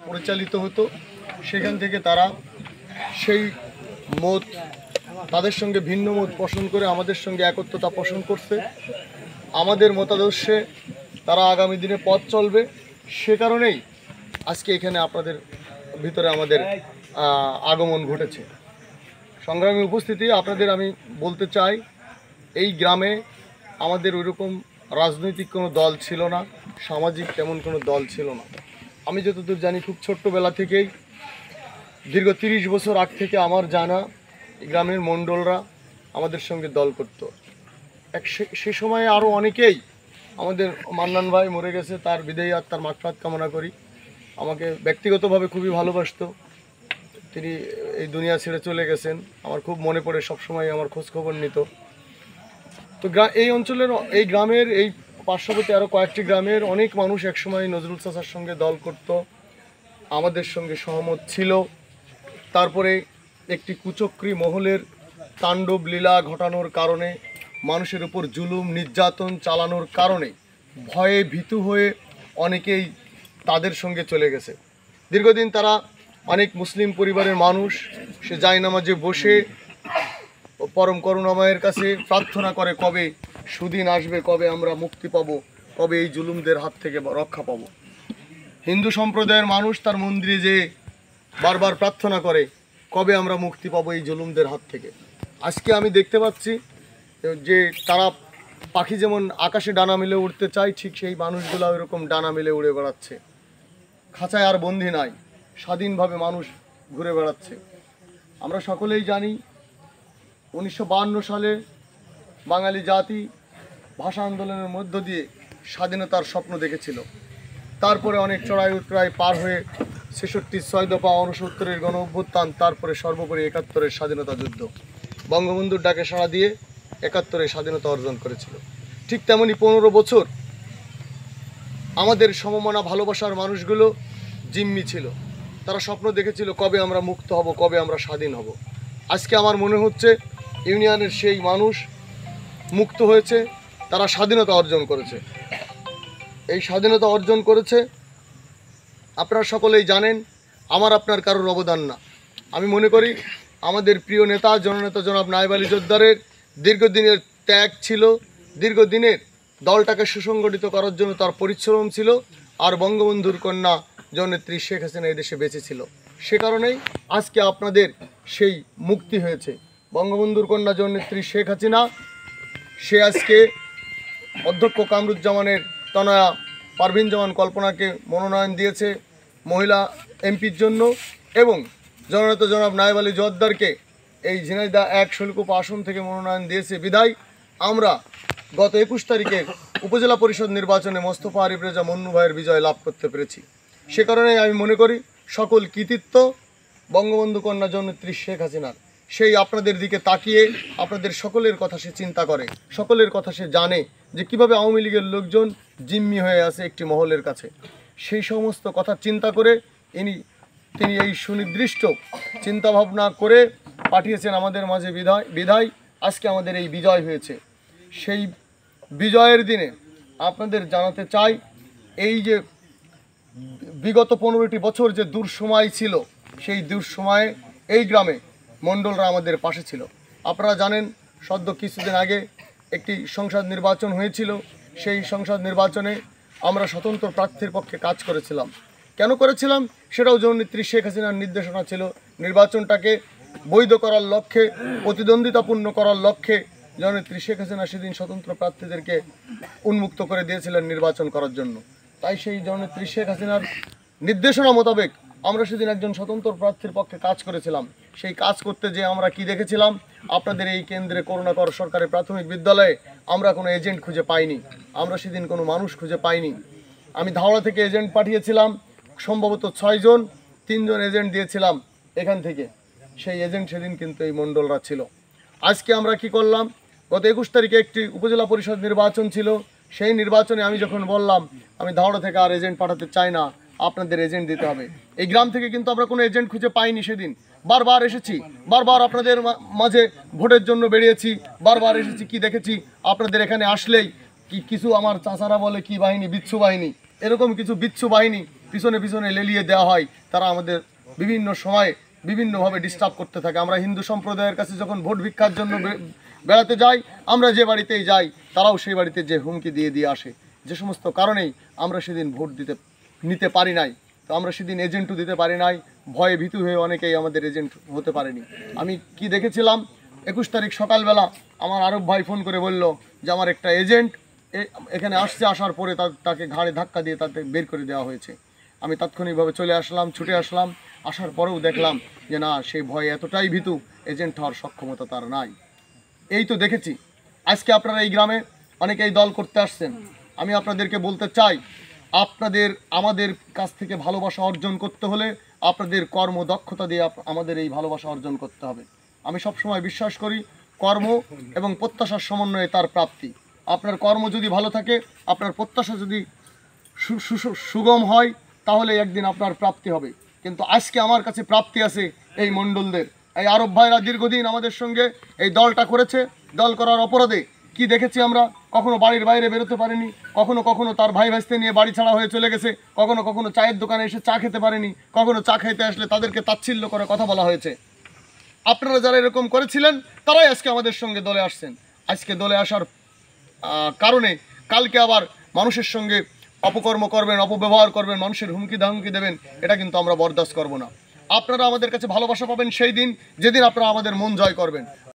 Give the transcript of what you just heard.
পরিচালিত হতো, সেখান থেকে তারা সেই মত তাদের সঙ্গে ভিন্ন মত পোষণ করে আমাদের সঙ্গে একত্রতা পোষণ করছে। আমাদের মতাদর্শে তারা আগামী দিনে পথ চলবে। সে কারণেই আজকে এখানে আপনাদের ভিতরে আমাদের আগমন ঘটেছে। সংগ্রামী উপস্থিতি, আপনাদের আমি বলতে চাই, এই গ্রামে আমাদের ওইরকম রাজনৈতিক কোনো দল ছিল না, সামাজিক তেমন কোনো দল ছিল না। আমি যতদূর জানি খুব ছোট্টবেলা থেকেই দীর্ঘ 30 বছর আগ থেকে আমার জানা গ্রামের মণ্ডলরা আমাদের সঙ্গে দল করত। সে সময়ে আরও অনেকেই, আমাদের মান্নান ভাই মরে গেছে, তার বিদায়ী আত্মার মাগফিরাত কামনা করি, আমাকে ব্যক্তিগতভাবে খুবই ভালোবাসতো। তিনি এই দুনিয়া ছেড়ে চলে গেছেন। আমার খুব মনে পড়ে, সবসময় আমার খোঁজ খবর নিত। তো এই অঞ্চলের, এই গ্রামের, এই পার্শ্ববর্তী আরও কয়েকটি গ্রামের অনেক মানুষ একসময় নজরুল চাচার সঙ্গে দল করত, আমাদের সঙ্গে সহমত ছিল। তারপরে একটি কুচক্রী মহলের তাণ্ডব লীলা ঘটানোর কারণে, মানুষের উপর জুলুম নির্যাতন চালানোর কারণে ভয়ে ভীতু হয়ে অনেকেই তাদের সঙ্গে চলে গেছে। দীর্ঘদিন তারা অনেক মুসলিম পরিবারের মানুষ, সে জায়নামাজে বসে পরম করুণাময়ের কাছে প্রার্থনা করে, কবে সুদিন আসবে, কবে আমরা মুক্তি পাব, কবে এই জুলুমদের হাত থেকে রক্ষা পাব। হিন্দু সম্প্রদায়ের মানুষ তার মন্দিরে যে বারবার প্রার্থনা করে, কবে আমরা মুক্তি পাবো এই জুলুমদের হাত থেকে। আজকে আমি দেখতে পাচ্ছি যে তারা পাখি যেমন আকাশে ডানা মেলে উড়তে চায়, ঠিক সেই মানুষগুলো এরকম ডানা মেলে উড়ে বেড়াচ্ছে। খাঁচায় আর বন্দি নাই, স্বাধীনভাবে মানুষ ঘুরে বেড়াচ্ছে। আমরা সকলেই জানি 1952 সালে বাঙালি জাতি ভাষা আন্দোলনের মধ্য দিয়ে স্বাধীনতার স্বপ্ন দেখেছিল। তারপরে অনেক চড়াই উৎরাই পার হয়ে 66 6 দফা 69-এর গণ অভ্যুত্থান, তারপরে সর্বোপরি 71-এর স্বাধীনতা যুদ্ধ, বঙ্গবন্ধুর ডাকে সাড়া দিয়ে 71-এ স্বাধীনতা অর্জন করেছিল। ঠিক তেমনি 15 বছর আমাদের সমমনা ভালোবাসার মানুষগুলো জিম্মি ছিল। তারা স্বপ্ন দেখেছিল, কবে আমরা মুক্ত হব, কবে আমরা স্বাধীন হব। আজকে আমার মনে হচ্ছে ইউনিয়নের সেই মানুষ মুক্ত হয়েছে, তারা স্বাধীনতা অর্জন করেছে। এই স্বাধীনতা অর্জন করেছে, আপনারা সকলেই জানেন, আমার আপনার কারোর অবদান না। আমি মনে করি আমাদের প্রিয় নেতা জননেতা জনাব নায়েব আলী জোদ্দারের দীর্ঘদিনের ত্যাগ ছিল, দীর্ঘদিনের দলটাকে সুসংগঠিত করার জন্য তার পরিশ্রম ছিল। আর বঙ্গবন্ধুর কন্যা জননেত্রী শেখ হাসিনা এদেশে বেঁচে ছিল। সে কারণেই আজকে আপনাদের সেই মুক্তি হয়েছে। বঙ্গবন্ধুর কন্যা জননেত্রী শেখ হাসিনা, সে আজকে অধ্যক্ষ কামরুজ্জামানের তনয়া পারভিন জামান কল্পনাকে মনোনয়ন দিয়েছে মহিলা এমপির জন্য, এবং জননেতা জনাব নায়েব আলী জোদ্দারকে এই ঝিনাইদহ 1 শৈলকুপা আসন থেকে মনোনয়ন দিয়েছে। বিদায় আমরা গত 21 তারিখে উপজেলা পরিষদ নির্বাচনে মোস্তফা আরিফ রেজা মন্নু ভাইয়ের বিজয় লাভ করতে পেরেছি। সে কারণেই আমি মনে করি সকল কৃতিত্ব বঙ্গবন্ধু কন্যা জননেত্রী শেখ হাসিনার। সেই আপনাদের দিকে তাকিয়ে আপনাদের সকলের কথা সে চিন্তা করে, সকলের কথা সে জানে যে কিভাবে আওয়ামী লীগের লোকজন জিম্মি হয়ে আছে একটি মহলের কাছে। সেই সমস্ত কথা চিন্তা করে তিনি এই সুনির্দিষ্ট চিন্তাভাবনা করে পাঠিয়েছেন আমাদের মাঝে বিধায় আজকে আমাদের এই বিজয় হয়েছে। সেই বিজয়ের দিনে আপনাদের জানাতে চাই, এই যে বিগত 15টি বছর যে দুঃসময় ছিল, সেই দুঃসময়ে এই গ্রামে মণ্ডলরা আমাদের পাশে ছিল। আপনারা জানেন, সদ্য কিছুদিন আগে একটি সংসদ নির্বাচন হয়েছিল। সেই সংসদ নির্বাচনে আমরা স্বতন্ত্র প্রার্থীর পক্ষে কাজ করেছিলাম। কেন করেছিলাম সেটাও জননেত্রী শেখ হাসিনার নির্দেশনা ছিল। নির্বাচনটাকে বৈধ করার লক্ষ্যে, প্রতিদ্বন্দ্বিতাপূর্ণ করার লক্ষ্যে জননেত্রী শেখ হাসিনা সেদিন স্বতন্ত্র প্রার্থীদেরকে উন্মুক্ত করে দিয়েছিলেন নির্বাচন করার জন্য। তাই সেই জননেত্রী শেখ হাসিনার নির্দেশনা মোতাবেক আমরা সেদিন একজন স্বতন্ত্র প্রার্থীর পক্ষে কাজ করেছিলাম। সেই কাজ করতে যে আমরা কি দেখেছিলাম, আপনাদের এই কেন্দ্রে করুণাকর সরকারি প্রাথমিক বিদ্যালয়ে আমরা কোনো এজেন্ট খুঁজে পাইনি, আমরা সেদিন কোনো মানুষ খুঁজে পাইনি। আমি ধাওড়া থেকে এজেন্ট পাঠিয়েছিলাম, সম্ভবত 6 জন, 3 জন এজেন্ট দিয়েছিলাম এখান থেকে। সেই এজেন্ট সেদিন কিন্তু এই মণ্ডলরা ছিল। আজকে আমরা কি করলাম, গত 21 তারিখে একটি উপজেলা পরিষদ নির্বাচন ছিল। সেই নির্বাচনে আমি যখন বললাম আমি ধাওড়া থেকে আর এজেন্ট পাঠাতে চাই না, আপনাদের এজেন্ট দিতে হবে, এই গ্রাম থেকে কিন্তু আমরা কোনো এজেন্ট খুঁজে পাইনি। সেদিন বারবার এসেছি, বারবার আপনাদের মাঝে ভোটের জন্য বেরিয়েছি, বারবার এসেছি। কি দেখেছি, আপনাদের এখানে আসলেই কিছু আমার চাচারা বলে কি বাহিনী, বিচ্ছু বাহিনী, এরকম কিছু বিচ্ছু বাহিনী পিছনে পিছনে লেলিয়ে দেওয়া হয়, তারা আমাদের বিভিন্ন সময় বিভিন্নভাবে ডিস্টার্ব করতে থাকে। আমরা হিন্দু সম্প্রদায়ের কাছে যখন ভোট ভিক্ষার জন্য বেড়াতে যাই, আমরা যে বাড়িতেই যাই তারাও সেই বাড়িতে যে হুমকি দিয়ে দিয়ে আসে। যে সমস্ত কারণেই আমরা সেদিন ভোট নিতে পারি নাই। তো আমরা সেদিন এজেন্টও দিতে পারি নাই, ভয়ে ভীতু হয়ে অনেকেই আমাদের এজেন্ট হতে পারেনি। আমি কি দেখেছিলাম, 21 তারিখ সকালবেলা আমার আরব ভাই ফোন করে বলল যে আমার একটা এজেন্ট এখানে আসছে, আসার পরে তাকে ঘাড়ে ধাক্কা দিয়ে তাকে বের করে দেওয়া হয়েছে। আমি তাৎক্ষণিকভাবে চলে আসলাম, ছুটে আসলাম। আসার পরেও দেখলাম যে না, সেই ভয়ে এতটাই ভীতু, এজেন্ট হওয়ার সক্ষমতা তার নাই। এই তো দেখেছি। আজকে আপনারা এই গ্রামে অনেকেই দল করতে আসছেন। আমি আপনাদেরকে বলতে চাই, আপনাদের আমাদের কাছ থেকে ভালোবাসা অর্জন করতে হলে আপনাদের কর্মদক্ষতা দিয়ে আমাদের এই ভালোবাসা অর্জন করতে হবে। আমি সবসময় বিশ্বাস করি কর্ম এবং প্রত্যাশার সমন্বয়ে তার প্রাপ্তি। আপনার কর্ম যদি ভালো থাকে, আপনার প্রত্যাশা যদি সুগম হয়, তাহলে একদিন আপনার প্রাপ্তি হবে। কিন্তু আজকে আমার কাছে প্রাপ্তি আছে এই মণ্ডলদের। এই আরব ভাইরা দীর্ঘদিন আমাদের সঙ্গে এই দলটা করেছে। দল করার অপরাধে কি দেখেছি আমরা, কখনো বাড়ির বাইরে বেরোতে পারেনি, কখনো কখনো তার ভাই ভাইস্তে নিয়ে বাড়ি ছাড়া হয়ে চলে গেছে, কখনো কখনো চায়ের দোকানে এসে চা খেতে পারেনি, কখনো চা খাইতে আসলে তাদেরকে তাচ্ছিল্য করে কথা বলা হয়েছে। আপনারা যারা এরকম করেছিলেন তারাই আজকে আমাদের সঙ্গে দলে আসছেন। আজকে দলে আসার কারণে কালকে আবার মানুষের সঙ্গে অপকর্ম করবেন, অপব্যবহার করবেন, মানুষের হুমকি ধামকি দেবেন, এটা কিন্তু আমরা বরদাস্ত করব না। আপনারা আমাদের কাছে ভালোবাসা পাবেন সেই দিন যেদিন আপনারা আমাদের মন জয় করবেন।